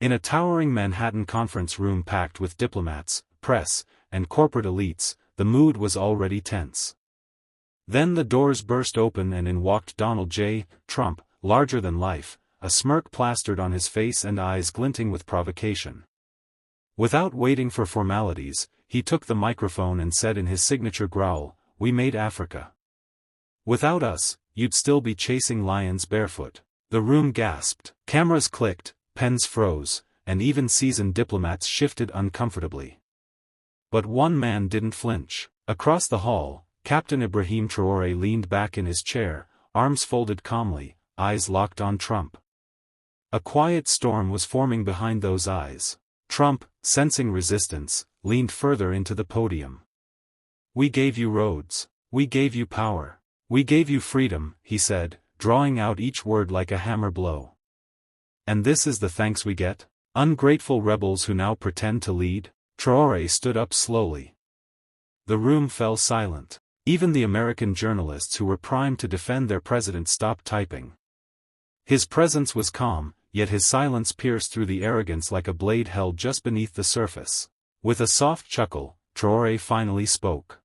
In a towering Manhattan conference room packed with diplomats, press, and corporate elites, the mood was already tense. Then the doors burst open and in walked Donald J. Trump, larger than life, a smirk plastered on his face and eyes glinting with provocation. Without waiting for formalities, he took the microphone and said in his signature growl, "We made Africa. Without us, you'd still be chasing lions barefoot." The room gasped. Cameras clicked, pens froze, and even seasoned diplomats shifted uncomfortably. But one man didn't flinch. Across the hall, Captain Ibrahim Traoré leaned back in his chair, arms folded calmly, eyes locked on Trump. A quiet storm was forming behind those eyes. Trump, sensing resistance, leaned further into the podium. "We gave you roads. We gave you power. We gave you freedom," he said, drawing out each word like a hammer blow. "And this is the thanks we get? Ungrateful rebels who now pretend to lead?" Traoré stood up slowly. The room fell silent. Even the American journalists who were primed to defend their president stopped typing. His presence was calm, yet his silence pierced through the arrogance like a blade held just beneath the surface. With a soft chuckle, Traoré finally spoke.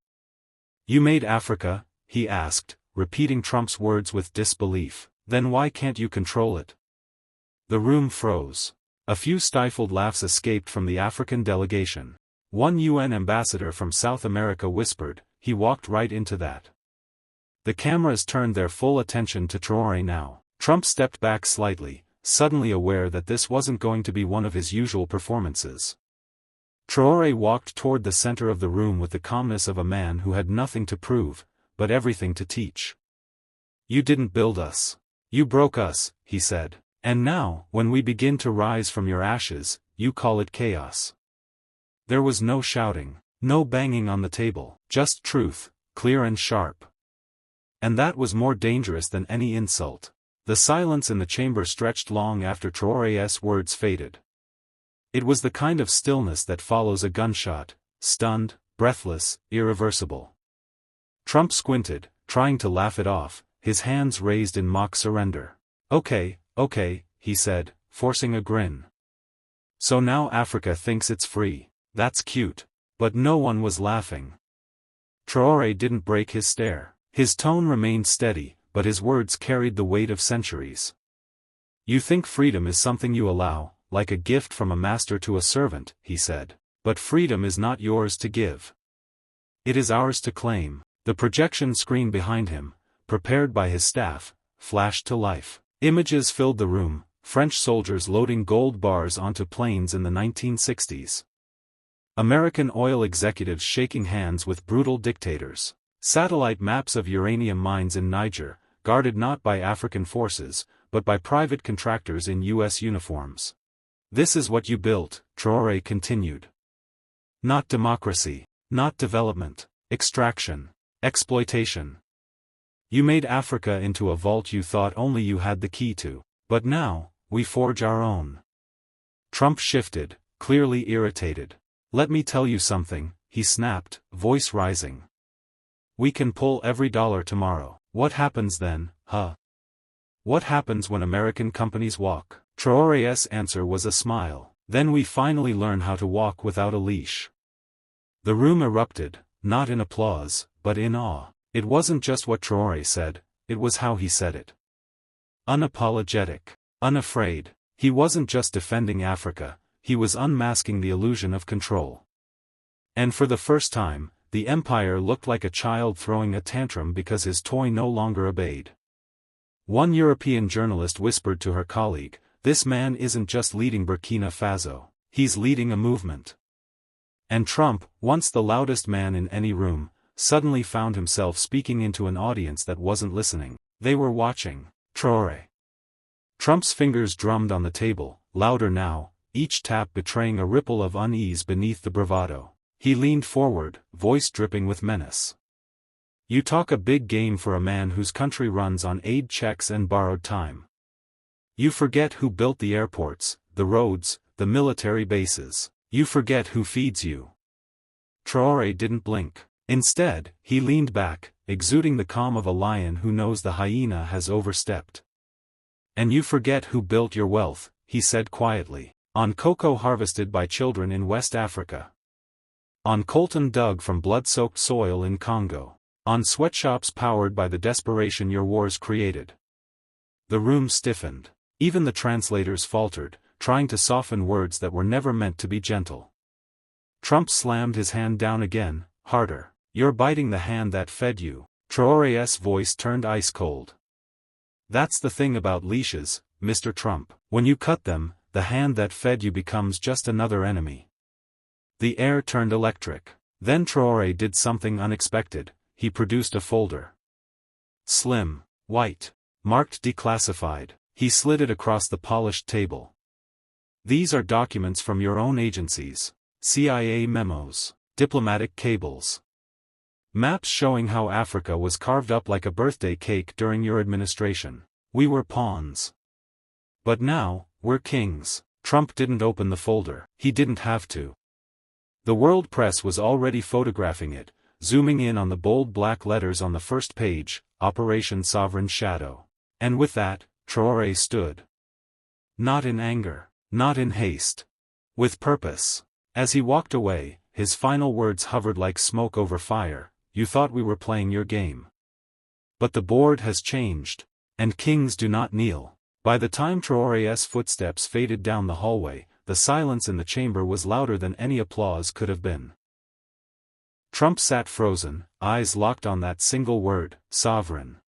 "You made Africa?" he asked, repeating Trump's words with disbelief. "Then why can't you control it?" The room froze. A few stifled laughs escaped from the African delegation. One UN ambassador from South America whispered, "He walked right into that." The cameras turned their full attention to Traoré now. Trump stepped back slightly, suddenly aware that this wasn't going to be one of his usual performances. Traoré walked toward the center of the room with the calmness of a man who had nothing to prove, but everything to teach. "You didn't build us. You broke us," he said. "And now, when we begin to rise from your ashes, you call it chaos." There was no shouting, no banging on the table, just truth, clear and sharp. And that was more dangerous than any insult. The silence in the chamber stretched long after Traoré's words faded. It was the kind of stillness that follows a gunshot, stunned, breathless, irreversible. Trump squinted, trying to laugh it off, his hands raised in mock surrender. Okay, he said, forcing a grin. "So now Africa thinks it's free. That's cute." But no one was laughing. Traoré didn't break his stare. His tone remained steady, but his words carried the weight of centuries. "You think freedom is something you allow, like a gift from a master to a servant," he said. "But freedom is not yours to give. It is ours to claim." The projection screen behind him, prepared by his staff, flashed to life. Images filled the room, French soldiers loading gold bars onto planes in the 1960s. American oil executives shaking hands with brutal dictators. Satellite maps of uranium mines in Niger, guarded not by African forces, but by private contractors in U.S. uniforms. "This is what you built," Traoré continued. "Not democracy. Not development. Extraction. Exploitation. You made Africa into a vault you thought only you had the key to. But now, we forge our own." Trump shifted, clearly irritated. "Let me tell you something," he snapped, voice rising. "We can pull every dollar tomorrow. What happens then, huh? What happens when American companies walk?" Traoré's answer was a smile. "Then we finally learn how to walk without a leash." The room erupted, not in applause, but in awe. It wasn't just what Traoré said, it was how he said it. Unapologetic. Unafraid. He wasn't just defending Africa, he was unmasking the illusion of control. And for the first time, the empire looked like a child throwing a tantrum because his toy no longer obeyed. One European journalist whispered to her colleague, "This man isn't just leading Burkina Faso, he's leading a movement." And Trump, once the loudest man in any room, suddenly found himself speaking into an audience that wasn't listening. They were watching. Traoré. Trump's fingers drummed on the table, louder now, each tap betraying a ripple of unease beneath the bravado. He leaned forward, voice dripping with menace. "You talk a big game for a man whose country runs on aid checks and borrowed time. You forget who built the airports, the roads, the military bases. You forget who feeds you." Traoré didn't blink. Instead, he leaned back, exuding the calm of a lion who knows the hyena has overstepped. "And you forget who built your wealth," he said quietly. On cocoa harvested by children in West Africa. On coltan dug from blood-soaked soil in Congo. On sweatshops powered by the desperation your wars created. The room stiffened. Even the translators faltered, trying to soften words that were never meant to be gentle. Trump slammed his hand down again, harder. You're biting the hand that fed you. Traoré's voice turned ice cold. That's the thing about leashes, Mr. Trump. When you cut them, the hand that fed you becomes just another enemy. The air turned electric. Then Traoré did something unexpected. He produced a folder. Slim, white, marked declassified. He slid it across the polished table. These are documents from your own agencies. CIA memos, diplomatic cables. Maps showing how Africa was carved up like a birthday cake during your administration. We were pawns. But now, we're kings. Trump didn't open the folder. He didn't have to. The world press was already photographing it, zooming in on the bold black letters on the first page, Operation Sovereign Shadow. And with that, Traoré stood. Not in anger, not in haste. With purpose. As he walked away, his final words hovered like smoke over fire. You thought we were playing your game. But the board has changed. And kings do not kneel. By the time Traoré's footsteps faded down the hallway, the silence in the chamber was louder than any applause could have been. Trump sat frozen, eyes locked on that single word, sovereign.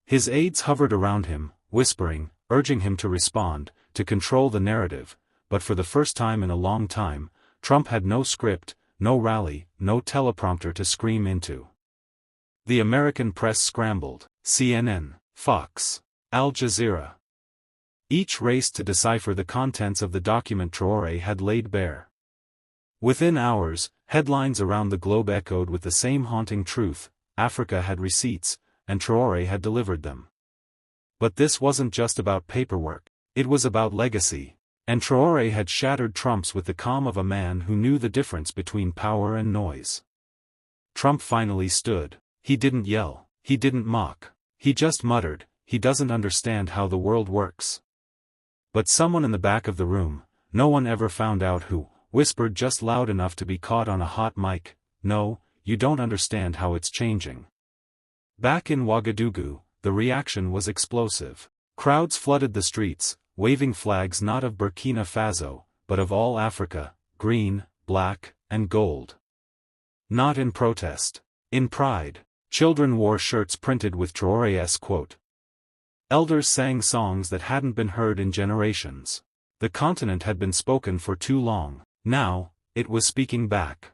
His aides hovered around him, whispering, urging him to respond, to control the narrative, but for the first time in a long time, Trump had no script, no rally, no teleprompter to scream into. The American press scrambled. CNN, Fox, Al Jazeera. Each raced to decipher the contents of the document Traoré had laid bare. Within hours, headlines around the globe echoed with the same haunting truth: Africa had receipts, and Traoré had delivered them. But this wasn't just about paperwork, it was about legacy. And Traoré had shattered Trump's with the calm of a man who knew the difference between power and noise. Trump finally stood. He didn't yell, he didn't mock. He just muttered, "He doesn't understand how the world works." But someone in the back of the room, no one ever found out who, whispered just loud enough to be caught on a hot mic, "No, you don't understand how it's changing." Back in Ouagadougou, the reaction was explosive. Crowds flooded the streets, waving flags not of Burkina Faso, but of all Africa, green, black, and gold. Not in protest. In pride. Children wore shirts printed with Traoré's quote. Elders sang songs that hadn't been heard in generations. The continent had been spoken for too long. Now, it was speaking back.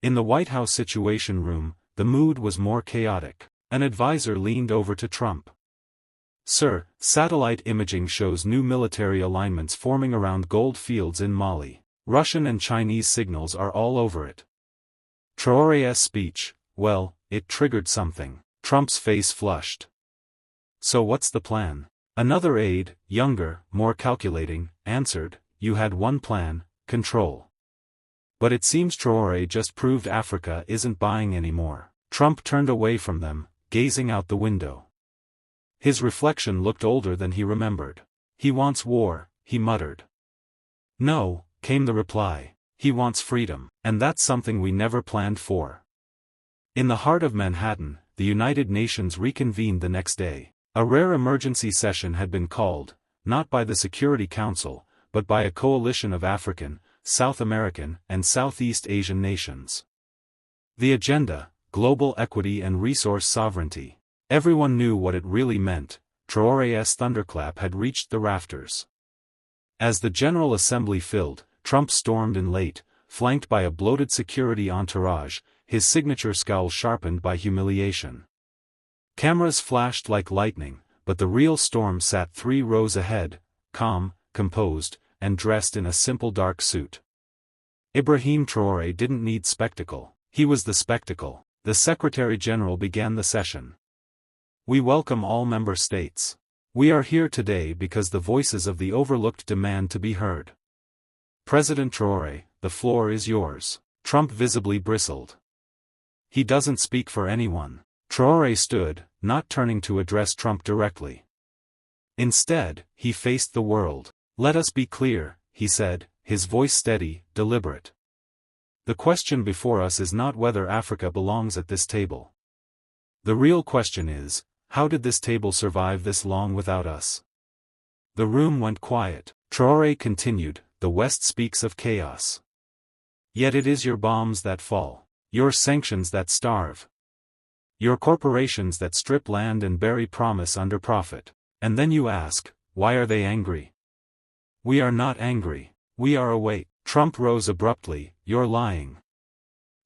In the White House Situation Room, the mood was more chaotic. An advisor leaned over to Trump. "Sir, satellite imaging shows new military alignments forming around gold fields in Mali. Russian and Chinese signals are all over it." Traoré's speech, well, it triggered something. Trump's face flushed. "So what's the plan?" Another aide, younger, more calculating, answered, "You had one plan, control. But it seems Traoré just proved Africa isn't buying anymore." Trump turned away from them, gazing out the window. His reflection looked older than he remembered. "He wants war," he muttered. "No," came the reply. "He wants freedom, and that's something we never planned for." In the heart of Manhattan, the United Nations reconvened the next day. A rare emergency session had been called, not by the Security Council, but by a coalition of African, South American, and Southeast Asian nations. The agenda: global equity and resource sovereignty. Everyone knew what it really meant. Traoré's thunderclap had reached the rafters. As the General Assembly filled, Trump stormed in late, flanked by a bloated security entourage, his signature scowl sharpened by humiliation. Cameras flashed like lightning, but the real storm sat 3 rows ahead, calm, composed, and dressed in a simple dark suit. Ibrahim Traoré didn't need spectacle. He was the spectacle. The Secretary-General began the session. "We welcome all member states. We are here today because the voices of the overlooked demand to be heard. President Traoré, the floor is yours." Trump visibly bristled. He doesn't speak for anyone. Traoré stood, not turning to address Trump directly. Instead, he faced the world. "Let us be clear," he said, his voice steady, deliberate. The question before us is not whether Africa belongs at this table. The real question is, how did this table survive this long without us? The room went quiet. Traoré continued, the West speaks of chaos. Yet it is your bombs that fall, your sanctions that starve, your corporations that strip land and bury promise under profit. And then you ask, why are they angry? We are not angry. We are awake. Trump rose abruptly, you're lying.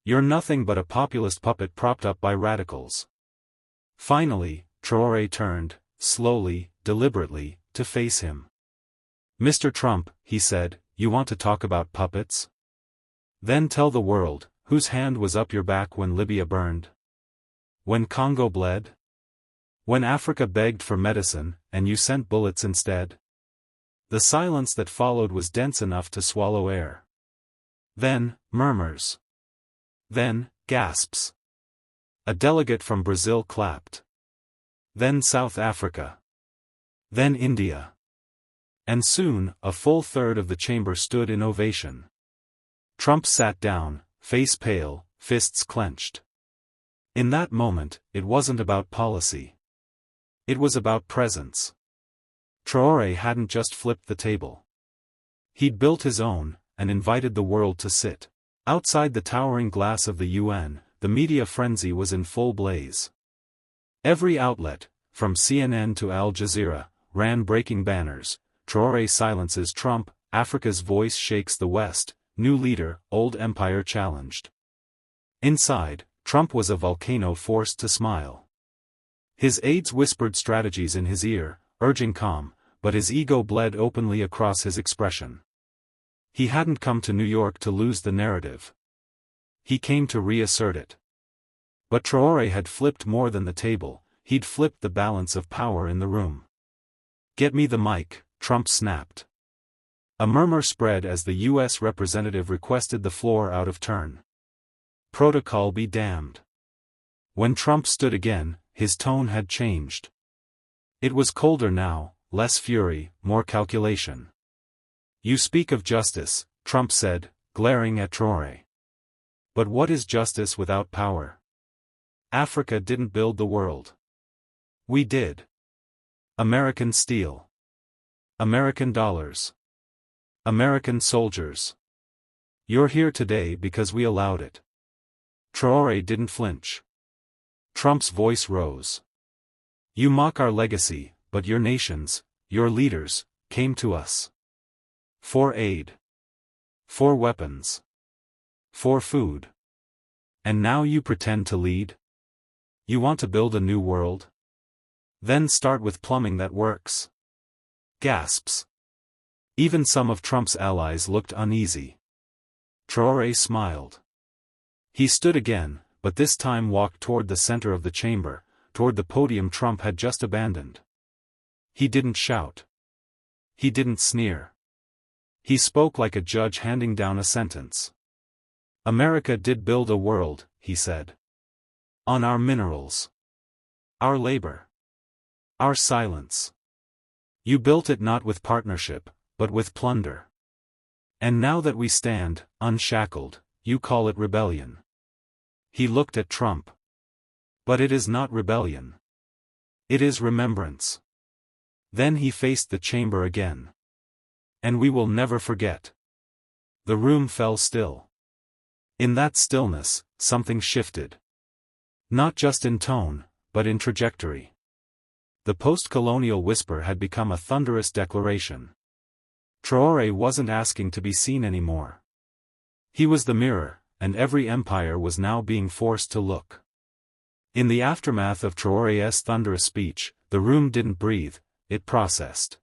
You're nothing but a populist puppet propped up by radicals. Finally, Traoré turned, slowly, deliberately, to face him. Mr. Trump, he said, you want to talk about puppets? Then tell the world, whose hand was up your back when Libya burned? When Congo bled? When Africa begged for medicine, and you sent bullets instead? The silence that followed was dense enough to swallow air. Then, murmurs. Then, gasps. A delegate from Brazil clapped. Then South Africa. Then India. And soon, a full third of the chamber stood in ovation. Trump sat down, face pale, fists clenched. In that moment, it wasn't about policy. It was about presence. Traoré hadn't just flipped the table. He'd built his own, and invited the world to sit. Outside the towering glass of the UN, the media frenzy was in full blaze. Every outlet, from CNN to Al Jazeera, ran breaking banners. Traoré silences Trump, Africa's voice shakes the West, new leader, old empire challenged. Inside, Trump was a volcano forced to smile. His aides whispered strategies in his ear, urging calm, but his ego bled openly across his expression. He hadn't come to New York to lose the narrative. He came to reassert it. But Traoré had flipped more than the table, he'd flipped the balance of power in the room. Get me the mic, Trump snapped. A murmur spread as the U.S. representative requested the floor out of turn. Protocol be damned. When Trump stood again, his tone had changed. It was colder now, less fury, more calculation. You speak of justice, Trump said, glaring at Traoré. But what is justice without power? Africa didn't build the world. We did. American steel. American dollars. American soldiers. You're here today because we allowed it. Traoré didn't flinch. Trump's voice rose. You mock our legacy, but your nations, your leaders, came to us. For aid. For weapons. For food. And now you pretend to lead? You want to build a new world? Then start with plumbing that works. Gasps. Even some of Trump's allies looked uneasy. Traoré smiled. He stood again, but this time walked toward the center of the chamber, toward the podium Trump had just abandoned. He didn't shout. He didn't sneer. He spoke like a judge handing down a sentence. America did build a world, he said. On our minerals. Our labor. Our silence. You built it not with partnership, but with plunder. And now that we stand, unshackled, you call it rebellion. He looked at Trump. But it is not rebellion. It is remembrance. Then he faced the chamber again. And we will never forget. The room fell still. In that stillness, something shifted. Not just in tone, but in trajectory. The post-colonial whisper had become a thunderous declaration. Traoré wasn't asking to be seen anymore. He was the mirror, and every empire was now being forced to look. In the aftermath of Traoré's thunderous speech, the room didn't breathe, it processed.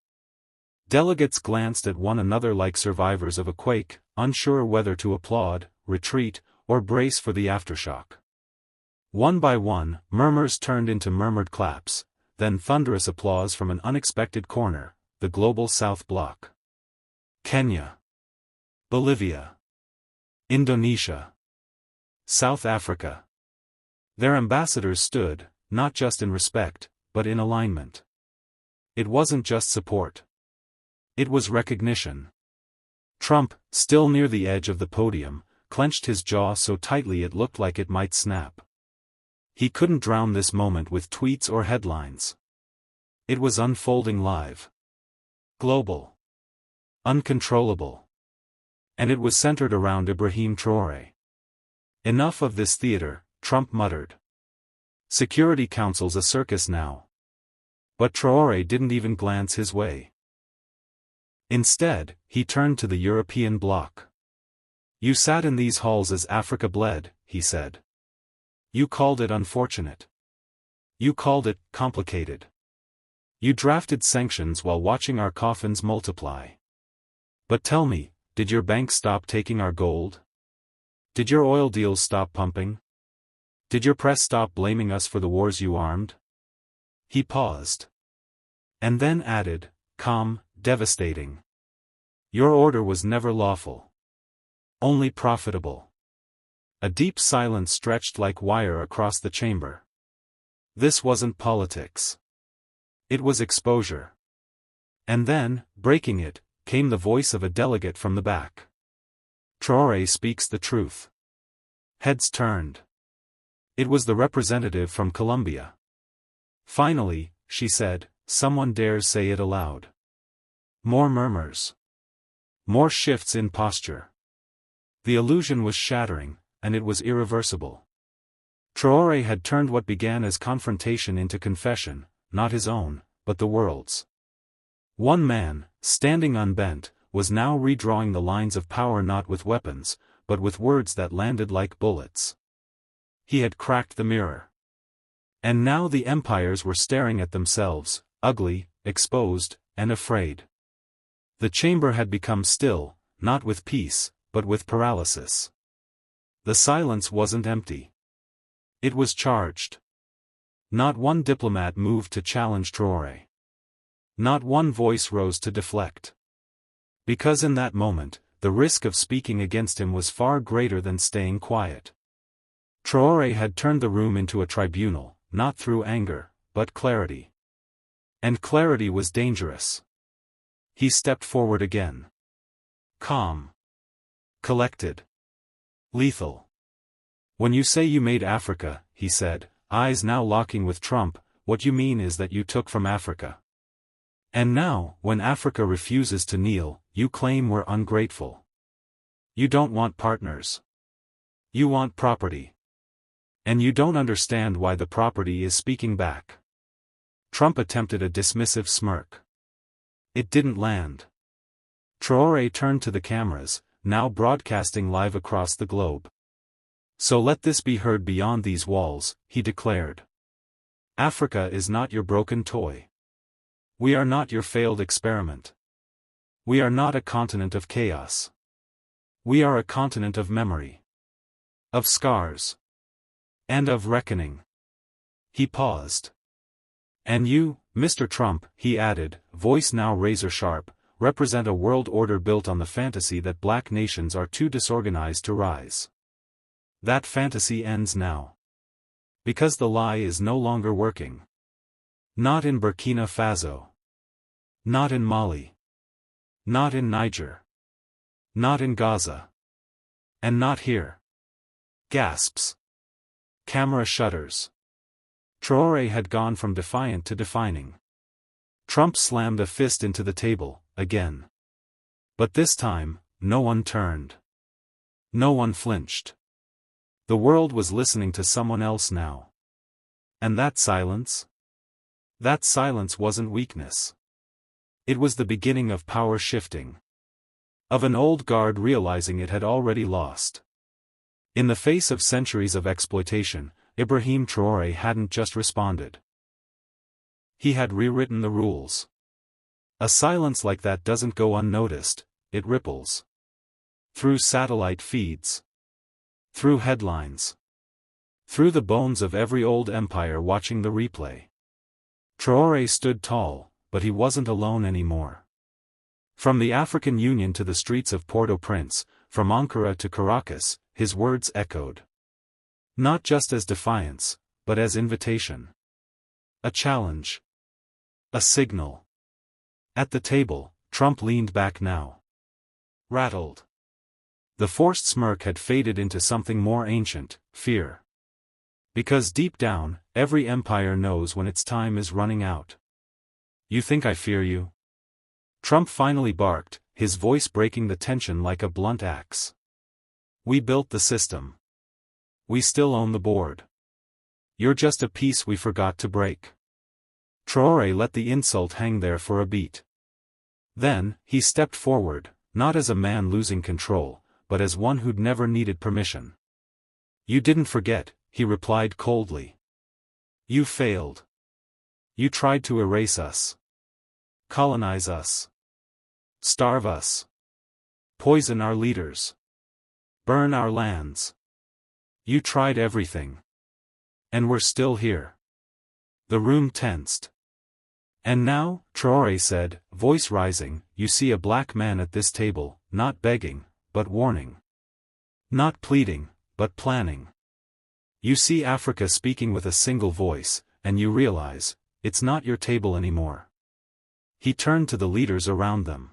Delegates glanced at one another like survivors of a quake, unsure whether to applaud, retreat, or brace for the aftershock. One by one, murmurs turned into murmured claps, then thunderous applause from an unexpected corner, the global South Bloc. Kenya. Bolivia. Indonesia. South Africa. Their ambassadors stood, not just in respect, but in alignment. It wasn't just support. It was recognition. Trump, still near the edge of the podium, clenched his jaw so tightly it looked like it might snap. He couldn't drown this moment with tweets or headlines. It was unfolding live. Global. Uncontrollable. And it was centered around Ibrahim Traoré. Enough of this theater, Trump muttered. Security Council's a circus now. But Traoré didn't even glance his way. Instead, he turned to the European bloc. You sat in these halls as Africa bled, he said. You called it unfortunate. You called it complicated. You drafted sanctions while watching our coffins multiply. But tell me, did your banks stop taking our gold? Did your oil deals stop pumping? Did your press stop blaming us for the wars you armed? He paused. And then added, calm, devastating. Your order was never lawful. Only profitable. A deep silence stretched like wire across the chamber. This wasn't politics. It was exposure. And then, breaking it, came the voice of a delegate from the back. Traoré speaks the truth. Heads turned. It was the representative from Colombia. Finally, she said, someone dares say it aloud. More murmurs. More shifts in posture. The illusion was shattering, and it was irreversible. Traoré had turned what began as confrontation into confession, not his own, but the world's. One man, standing unbent, was now redrawing the lines of power not with weapons, but with words that landed like bullets. He had cracked the mirror. And now the empires were staring at themselves, ugly, exposed, and afraid. The chamber had become still, not with peace, but with paralysis. The silence wasn't empty. It was charged. Not one diplomat moved to challenge Traoré. Not one voice rose to deflect. Because in that moment, the risk of speaking against him was far greater than staying quiet. Traoré had turned the room into a tribunal, not through anger, but clarity. And clarity was dangerous. He stepped forward again. Calm. Collected. Lethal. When you say you made Africa, he said, eyes now locking with Trump, what you mean is that you took from Africa. And now, when Africa refuses to kneel, you claim we're ungrateful. You don't want partners. You want property. And you don't understand why the property is speaking back. Trump attempted a dismissive smirk. It didn't land. Traoré turned to the cameras, now broadcasting live across the globe. So let this be heard beyond these walls, he declared. Africa is not your broken toy. We are not your failed experiment. We are not a continent of chaos. We are a continent of memory. Of scars. And of reckoning. He paused. And you, Mr. Trump, he added, voice now razor-sharp, represent a world order built on the fantasy that black nations are too disorganized to rise. That fantasy ends now. Because the lie is no longer working. Not in Burkina Faso. Not in Mali. Not in Niger. Not in Gaza. And not here. Gasps. Camera shudders. Traoré had gone from defiant to defining. Trump slammed a fist into the table, again. But this time, no one turned. No one flinched. The world was listening to someone else now. And that silence? That silence wasn't weakness. It was the beginning of power shifting. Of an old guard realizing it had already lost. In the face of centuries of exploitation, Ibrahim Traoré hadn't just responded. He had rewritten the rules. A silence like that doesn't go unnoticed, it ripples. Through satellite feeds. Through headlines. Through the bones of every old empire watching the replay. Traoré stood tall, but he wasn't alone anymore. From the African Union to the streets of Port-au-Prince, from Ankara to Caracas, his words echoed. Not just as defiance, but as invitation. A challenge. A signal. At the table, Trump leaned back now. Rattled. The forced smirk had faded into something more ancient, fear. Because deep down, every empire knows when its time is running out. You think I fear you? Trump finally barked, his voice breaking the tension like a blunt axe. We built the system. We still own the board. You're just a piece we forgot to break. Traoré let the insult hang there for a beat. Then, he stepped forward, not as a man losing control, but as one who'd never needed permission. You didn't forget, he replied coldly. You failed. You tried to erase us. Colonize us. Starve us. Poison our leaders. Burn our lands. You tried everything. And we're still here. The room tensed. And now, Traoré said, voice rising, you see a black man at this table, not begging, but warning. Not pleading, but planning. You see Africa speaking with a single voice, and you realize, it's not your table anymore. He turned to the leaders around them.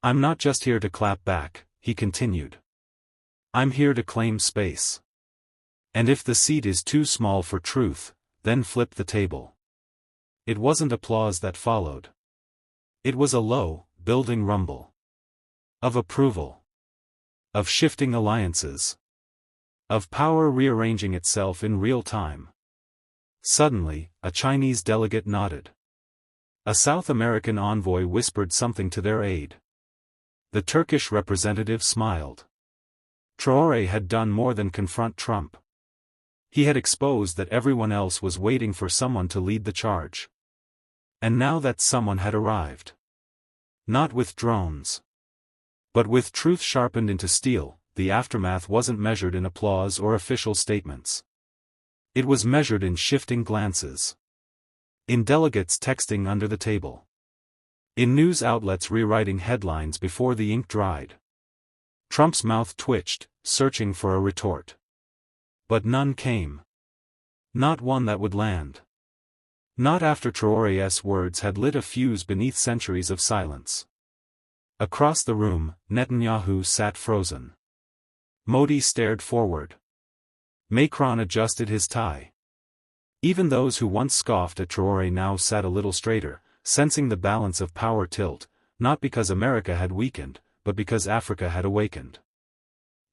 I'm not just here to clap back, he continued. I'm here to claim space. And if the seat is too small for truth, then flip the table. It wasn't applause that followed. It was a low, building rumble. Of approval. Of shifting alliances. Of power rearranging itself in real time. Suddenly, a Chinese delegate nodded. A South American envoy whispered something to their aide. The Turkish representative smiled. Traoré had done more than confront Trump. He had exposed that everyone else was waiting for someone to lead the charge. And now that someone had arrived. Not with drones. But with truth sharpened into steel, the aftermath wasn't measured in applause or official statements. It was measured in shifting glances. In delegates texting under the table. In news outlets rewriting headlines before the ink dried. Trump's mouth twitched, searching for a retort. But none came. Not one that would land. Not after Traoré's words had lit a fuse beneath centuries of silence. Across the room, Netanyahu sat frozen. Modi stared forward. Macron adjusted his tie. Even those who once scoffed at Traoré now sat a little straighter, sensing the balance of power tilt, not because America had weakened, but because Africa had awakened.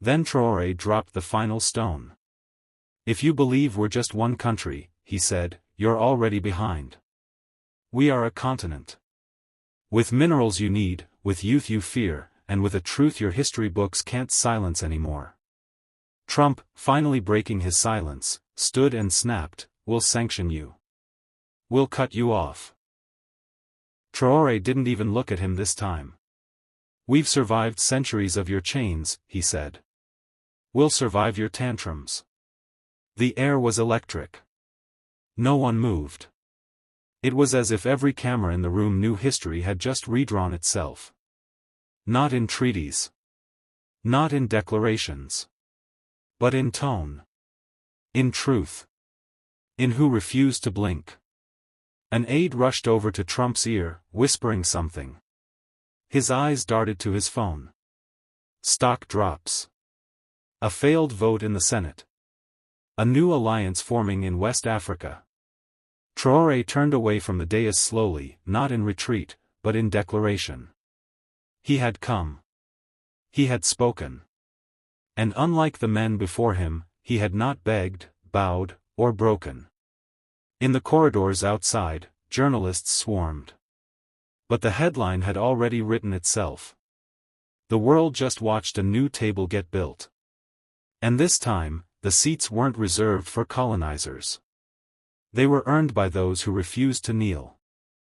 Then Traoré dropped the final stone. If you believe we're just one country, he said, you're already behind. We are a continent. With minerals you need, with youth you fear, and with a truth your history books can't silence anymore. Trump, finally breaking his silence, stood and snapped, we'll sanction you. We'll cut you off. Traoré didn't even look at him this time. We've survived centuries of your chains, he said. We'll survive your tantrums. The air was electric. No one moved. It was as if every camera in the room knew history had just redrawn itself. Not in treaties. Not in declarations. But in tone. In truth. In who refused to blink. An aide rushed over to Trump's ear, whispering something. His eyes darted to his phone. Stock drops. A failed vote in the Senate. A new alliance forming in West Africa. Traoré turned away from the dais slowly, not in retreat, but in declaration. He had come. He had spoken. And unlike the men before him, he had not begged, bowed, or broken. In the corridors outside, journalists swarmed. But the headline had already written itself. The world just watched a new table get built. And this time, the seats weren't reserved for colonizers. They were earned by those who refused to kneel.